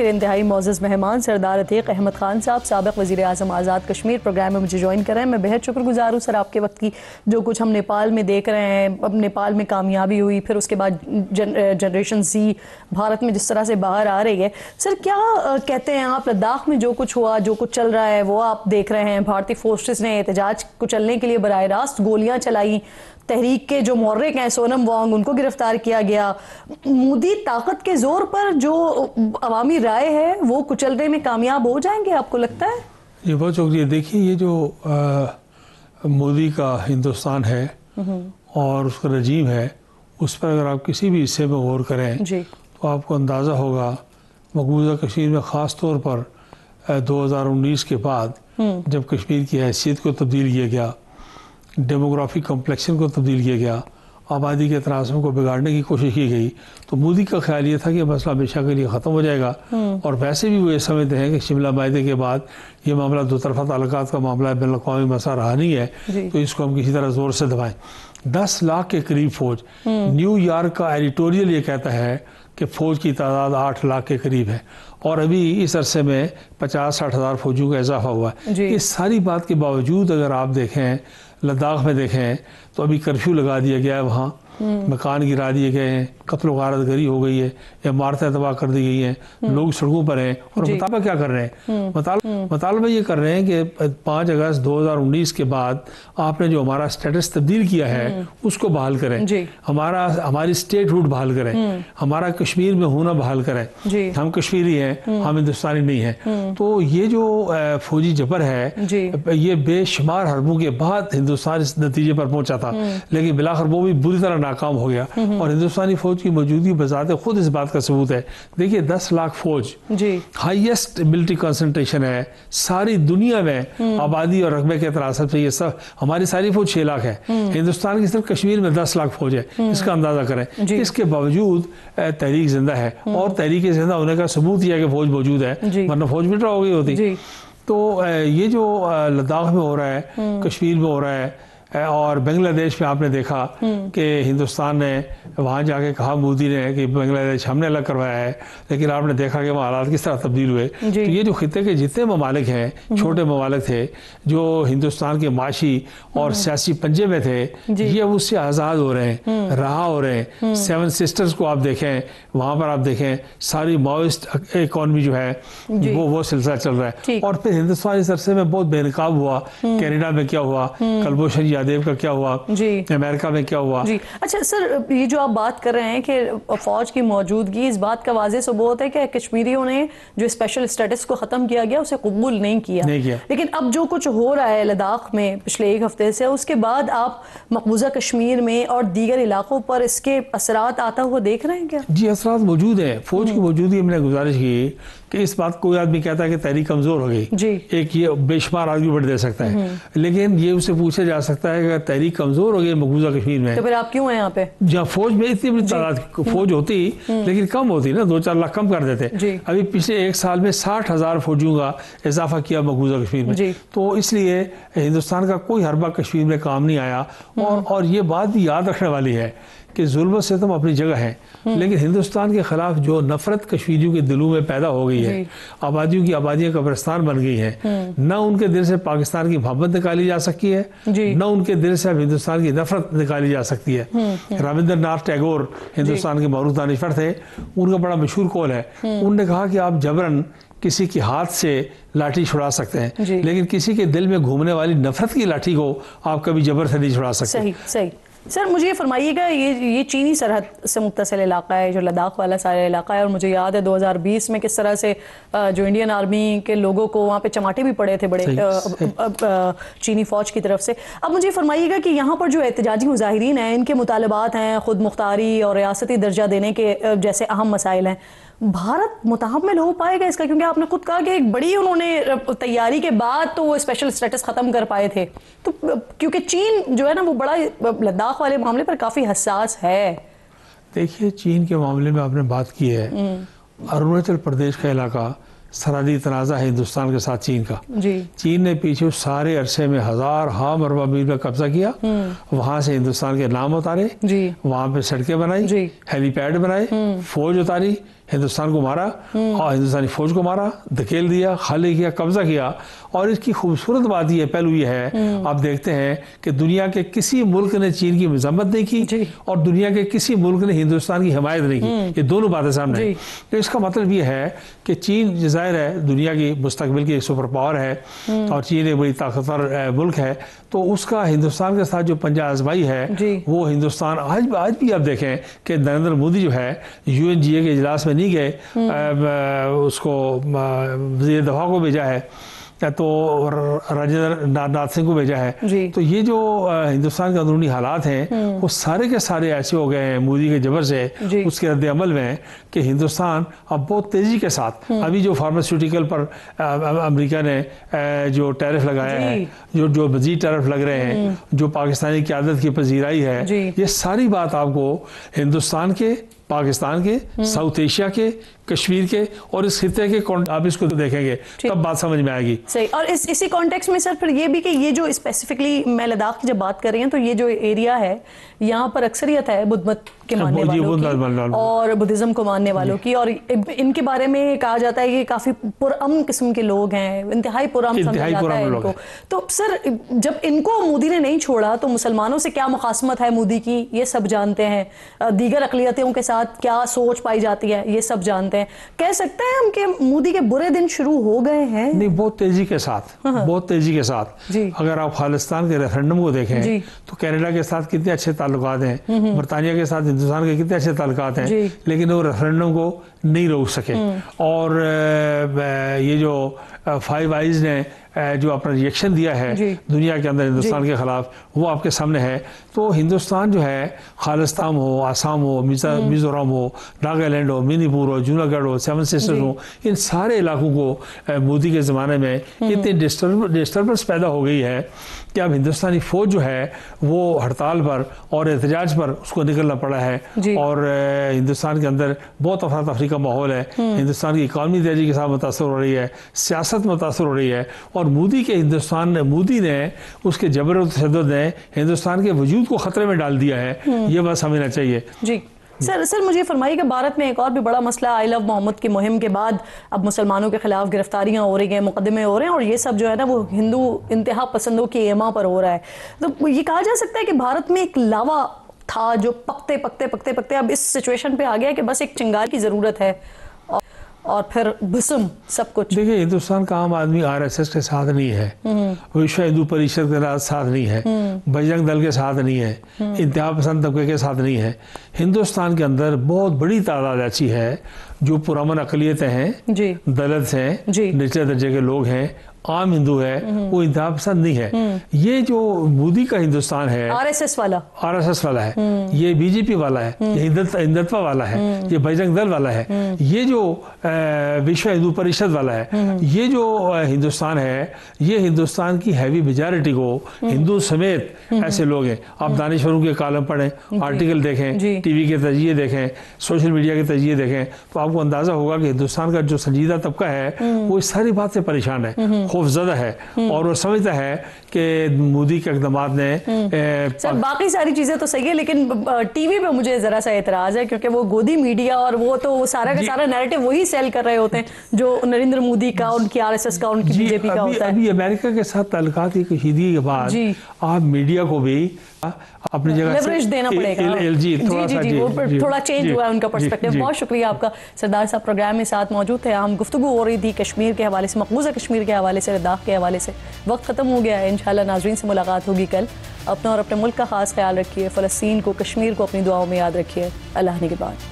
मेरे इंतहाई मोअज़्ज़ज़ मेहमान सरदार अतीक अहमद खान साहब, साबिक़ वज़ीर आज़म आज़ाद कश्मीर, प्रोग्राम में मुझे ज्वाइन कर रहे हैं। मैं बेहद शुक्रगुजार हूँ सर आपके वक्त की। जो कुछ हम नेपाल में देख रहे हैं, अब नेपाल में कामयाबी हुई, फिर उसके बाद जनरेशन ज़ी भारत में जिस तरह से बाहर आ रही है, सर क्या कहते हैं आप, लद्दाख में जो कुछ हुआ, जो कुछ चल रहा है वो आप देख रहे हैं। भारतीय फोर्सेस ने एहतजाज को चलने के लिए बराह रास्त गोलियाँ चलाई, तहरीक के जो मौर्रिक हैं सोनम वांग उनको गिरफ्तार किया गया। मोदी ताकत के जोर पर जो अवामी राय है वो कुचलने में कामयाब हो जाएंगे, आपको लगता है? जी बहुत शुक्रिया। देखिए ये जो मोदी का हिंदुस्तान है और उसका रजीम है, उस पर अगर आप किसी भी हिस्से में गौर करें तो आपको अंदाज़ा होगा मकबूजा कश्मीर में ख़ास तौर पर 2019 के बाद जब कश्मीर की हैसियत को तब्दील किया गया, डेमोग्राफिक कम्प्लेक्शन को तब्दील किया गया, आबादी के तनासब को बिगाड़ने की कोशिश की गई, तो मोदी का ख्याल ये था कि मसला हमेशा के लिए ख़त्म हो जाएगा। और वैसे भी वो ये समझते हैं कि शिमला माहदे के बाद ये मामला दो तरफा ताल्लुकात का मामला है, बैनुल-अक़वामी मसला रहा नहीं है, तो इसको हम किसी तरह ज़ोर से दबाएं। 10 लाख के करीब फौज, न्यूयॉर्क का एडिटोरियल ये कहता है कि फ़ौज की तादाद 8 लाख के करीब है और अभी इस अरसे में 50-60 हज़ार फौजियों का इजाफा हुआ है। इस सारी बात के बावजूद अगर आप देखें, लद्दाख में देखें तो अभी कर्फ्यू लगा दिया गया है, वहाँ मकान गिरा दिए गए हैं, कत्ल गारत गरी हो गई है, इमारतें तबाह कर दी गई हैं, लोग सड़कों पर हैं और मुतालबा क्या कर रहे हैं? मुतालबा ये कर रहे हैं कि 5 अगस्त 2019 के बाद आपने जो हमारा स्टेटस तब्दील किया है उसको बहाल करें, हमारी स्टेट हुड बहाल करें, हमारा कश्मीर में होना बहाल करें। हम कश्मीरी हैं, हम हिंदुस्तानी नहीं हैं। तो ये जो फौजी जबर है, ये बेशुमार हरबों के बाद हिंदुस्तान इस नतीजे पर पहुंचा था, लेकिन बिलाखिर वो भी बुरी तरह नाकाम हो गया और हिंदुस्तानी फौज की मौजूदगी बजाते खुद इस बात का सबूत है। देखिए 10 लाख फौज हाईएस्ट मिलिट्री कंसंट्रेशन है सारी दुनिया में, आबादी और रकबे के तनासब से ये सब, हमारी सारी फौज 6 लाख है, हिंदुस्तान की सिर्फ कश्मीर में 10 लाख फौज है, इसका अंदाजा करें। इसके बावजूद तहरीक जिंदा है और तहरीक जिंदा होने का सबूत यह है कि फौज मौजूद है, वरना फौज विड्रॉ हो गई होती। तो ये जो लद्दाख में हो रहा है, कश्मीर में हो रहा है और बांग्लादेश में आपने देखा कि हिंदुस्तान ने वहाँ जाके कहा, मोदी ने, कि बांग्लादेश हमने अलग करवाया है, लेकिन आपने देखा कि वहाँ हालात किस तरह तब्दील हुए। तो ये जो खित्ते के जितने ममालिक हैं, छोटे ममालिक थे जो हिंदुस्तान के माशी और सियासी पंजे में थे, ये अब उससे आज़ाद हो रहे हैं, रहा हो रहे हैं। 7 सिस्टर्स को आप देखें, वहाँ पर आप देखें सारी माओइस्ट इकॉनमी जो है वो सिलसिला चल रहा है। और फिर हिंदुस्तान इस अरसे में बहुत बेनकाब हुआ, कनाडा में क्या हुआ, कुलभूषण देव का क्या हुआ, अमेरिका में क्या हुआ। अच्छा सर, ये जो आप बात कर रहे हैं कि फौज की मौजूदगी, इस बात का वाज़ेह सबूत है कि कश्मीरियों ने जो स्पेशल स्टेटस को ख़त्म किया गया उसे कबूल नहीं किया। लेकिन अब जो कुछ हो रहा है लद्दाख में पिछले 1 हफ्ते से, उसके बाद आप मकबूजा कश्मीर में और दीगर इलाकों पर इसके असरात आता हुआ देख रहे हैं क्या? जी असरात मौजूद है, फौज की मौजूदगी। हमने गुजारिश की कि इस बात को कोई आदमी कहता है कि तहरीक कमजोर हो गई, एक ये बेशुमार आर्ग्यूमेंट दे सकता है, लेकिन ये उससे पूछा जा सकता है कि तहरीक कमजोर हो गई मकबूजा कश्मीर में, तो फिर आप क्यों हैं यहाँ पे? जहाँ फौज में इतनी बड़ी तादाद फौज होती लेकिन कम होती ना, 2-4 लाख कम कर देते। अभी पिछले 1 साल में 60,000 फौजियों का इजाफा किया मकबूजा कश्मीर में, तो इसलिए हिंदुस्तान का कोई हरबा कश्मीर में काम नहीं आया। और ये बात भी याद रखने वाली है कि जुल्म सितम अपनी जगह है, लेकिन हिंदुस्तान के खिलाफ जो नफरत कश्मीरियों के दिलों में पैदा हो गई है, आबादियों की आबादियां कब्रिस्तान बन गई हैं, न उनके दिल से पाकिस्तान की मोहब्बत निकाली जा सकती है, न उनके दिल से अब हिंदुस्तान की नफरत निकाली जा सकती है। रविंद्रनाथ टैगोर हिंदुस्तान के मरूफ दानिश्वर थे, उनका बड़ा मशहूर कौल है, उन्होंने कहा कि आप जबरन किसी के हाथ से लाठी छुड़ा सकते हैं, लेकिन किसी के दिल में घूमने वाली नफरत की लाठी को आप कभी जबर से नहीं छुड़ा सकते। सही सही। सर मुझे ये फरमाइएगा, ये चीनी सरहद से मुत्तसिल इलाका है जो लद्दाख वाला सारा इलाका है, और मुझे याद है 2020 में किस तरह से जो इंडियन आर्मी के लोगों को वहाँ पे चमाटे भी पड़े थे बड़े चीनी फौज की तरफ से। अब मुझे फरमाइएगा कि यहाँ पर जो एहतजाजी मुजाहिरीन हैं, इनके मुतालबात हैं खुद मुख्तारी और रियासती दर्जा देने के जैसे अहम मसाइल हैं, भारत मुतहम्मिल हो पाएगा इसका? क्योंकि आपने खुद कहा कि एक बड़ी उन्होंने तैयारी के बाद तो वो स्पेशल स्टेटस ख़त्म कर पाए थे, तो क्योंकि चीन जो है ना वो बड़ा लद्दाख वाले मामले पर काफ़ी हसास है। देखिए चीन के मामले में आपने बात की है, अरुणाचल प्रदेश का इलाका सरहदी तनाज़ा है हिंदुस्तान के साथ चीन का। चीन ने पीछे सारे अरसे में 1000 हा मरबा मील में कब्जा किया, वहां से हिंदुस्तान के नाम उतारे, वहां पे सड़कें बनाई, हेलीपैड बनाए, फौज उतारी, हिंदुस्तान को मारा और हिंदुस्तानी फौज को मारा, धकेल दिया, खाली किया, कब्जा किया। और इसकी खूबसूरत बात ये पहलू ये है, आप देखते हैं कि दुनिया के किसी मुल्क ने चीन की मजम्मत नहीं की और दुनिया के किसी मुल्क ने हिंदुस्तान की हिमायत नहीं की। ये दोनों बातें सामने हैं। तो इसका मतलब ये है कि चीन जाहिर है दुनिया की मुस्तकबिल की एक सुपर पावर है और चीन एक बड़ी ताकतवर मुल्क है, तो उसका हिंदुस्तान के साथ जो पंजा आजमाई है वो हिंदुस्तान आज भी आप देखें कि नरेंद्र मोदी जो है UNGA के इजलास में नहीं गए, उसको वज़ीर दफ़ा को भेजा है तो राजेंद्र नाथ सिंह को भेजा है। तो ये जो हिंदुस्तान के अंदरूनी हालात हैं वो सारे के सारे ऐसे हो गए हैं मोदी के जबर से, उसके रद्द अमल में, कि हिंदुस्तान अब बहुत तेज़ी के साथ अभी जो फार्मास्यूटिकल पर अमेरिका ने जो टैरिफ लगाया है, जो मजीद टैरिफ लग रहे हैं, जो पाकिस्तानी क़यादत की पजीराई है, ये सारी बात आपको हिंदुस्तान के, पाकिस्तान के, साउथ एशिया के, कश्मीर के और इस खिते के आप इसको देखेंगे तब बात समझ में आएगी। सही। और इसी कॉन्टेक्स्ट में सर फिर ये भी कि ये जो स्पेसिफिकली मैं लद्दाख की जब बात कर रही हूँ तो ये जो एरिया है यहाँ पर अक्सरियत है बुद्ध मत के मानने वालों की और बुद्धिज्म को मानने वालों की, और इनके बारे में कहा जाता है कि काफी पुरअमन किस्म के लोग हैं, इंतहाई पुरअमन समझा जाता है इनको। तो सर जब इनको मोदी ने नहीं छोड़ा तो मुसलमानों से क्या मुखासमत है मोदी की, ये सब जानते हैं। दीगर अक़लियतों के साथ क्या सोच पाई जाती है ये सब जानते हैं। कह सकते हैं हम कि मोदी के बुरे दिन शुरू हो गए हैं? नहीं, बहुत तेजी के साथ, बहुत तेजी के साथ। अगर आप खालिस्तान के रेफरेंडम को देखें तो कनाडा के साथ कितने अच्छे ताल्लुकात हैं, बरतानिया के साथ हिंदुस्तान के कितने अच्छे ताल्लुकात हैं, लेकिन वो रेफरेंडम को नहीं रोक सके। और ये जो फाइव आइज ने जो अपना रिएक्शन दिया है दुनिया के अंदर हिंदुस्तान के खिलाफ, वो आपके सामने है। तो हिंदुस्तान जो है, खालिस्तान हो, आसाम हो, मिजोरम हो, नागालैंड हो, मणिपुर हो, जूनागढ़ हो, सेवन सिस्टर्स हो, इन सारे इलाकों को मोदी के ज़माने में इतनी डिस्टर्बेंस पैदा हो गई है कि अब हिंदुस्तानी फौज जो है वो हड़ताल पर और एहतजाज पर उसको निकलना पड़ा है। और हिंदुस्तान के अंदर बहुत अफरा तफरी का माहौल है, हिंदुस्तान की इकानमी तेजी के साथ मुतासर हो रही है, सियासत मुतासर हो रही है। और मोदी ने उसके जबर और तशद्दुद ने हिंदुस्तान के वजूद को खतरे में डाल दिया है, ये बात समझना चाहिए। जी सर मुझे फरमाइए कि भारत में एक और भी बड़ा मसला आई लव मोहम्मद की मुहिम के बाद अब मुसलमानों के खिलाफ गिरफ्तारियां हो रही हैं, मुकदमे हो रहे हैं, और ये सब जो है ना वो हिंदू इंतहा पसंदों की एमा पर हो रहा है। तो ये कहा जा सकता है कि भारत में एक लावा था जो पकते अब इस सिचुएशन पे आ गया कि बस एक चिंगारी की जरूरत है और फिर भस्म सब कुछ। देखिए, हिंदुस्तान का आम आदमी RSS के साथ नहीं है, विश्व हिंदू परिषद के साथ नहीं है, बजरंग दल के साथ नहीं है, इंतहा पसंद तबके के साथ नहीं है। हिंदुस्तान के अंदर बहुत बड़ी तादाद ऐसी है जो पुरअमन अक़लियतें हैं, दलित हैं, निचले दर्जे के लोग हैं, आम हिंदू है, वो इंतहा पसंद नहीं है। ये जो मोदी का हिंदुस्तान है, RSS वाला है, ये BJP वाला है, ये हिंदुत्व वाला है, ये बजरंग दल वाला है, ये जो विश्व हिंदू परिषद वाला है, ये जो हिंदुस्तान है, ये हिंदुस्तान की हैवी मेजॉरिटी को हिंदू समेत ऐसे लोग हैं। आप दानिशवरों के कॉलम पढ़ें, आर्टिकल देखें, TV के तजिए देखें, सोशल मीडिया के तजिए देखें, तो आपको अंदाजा होगा कि हिंदुस्तान का जो संजीदा तबका है वो इस सारी बात से परेशान है, खौफजदा है, और वो समझता है कि मोदी के इक़दामात ने सर बाकी सारी चीजें तो सही है, लेकिन TV पे मुझे जरा सा एतराज है क्योंकि वो गोदी मीडिया और वो तो सारा का सारा नैरेटिव वही सेल कर रहे होते हैं जो नरेंद्र मोदी का, उनकी RSS का, उनकी BJP का होता है। अभी अमेरिका के साथ ताल्लुकात की कशीदगी के बाद आप मीडिया को भी अपनी जगह लेवरेज देना पड़ेगा। थोड़ा चेंज हुआ है उनका पर्सपेक्टिव। बहुत शुक्रिया आपका सरदार साहब, प्रोग्राम में साथ मौजूद थे। हम गुफ्तगू हो रही थी कश्मीर के हवाले से, मकबूजा कश्मीर के हवाले से, लद्दाख के हवाले से। वक्त खत्म हो गया है, इंशाल्लाह नाजरीन से मुलाकात होगी कल। अपना और अपने मुल्क का खास ख्याल रखिए, फ़लस्तीन को, कश्मीर को अपनी दुआओं में याद रखिए। अल्लाह ने के बाद।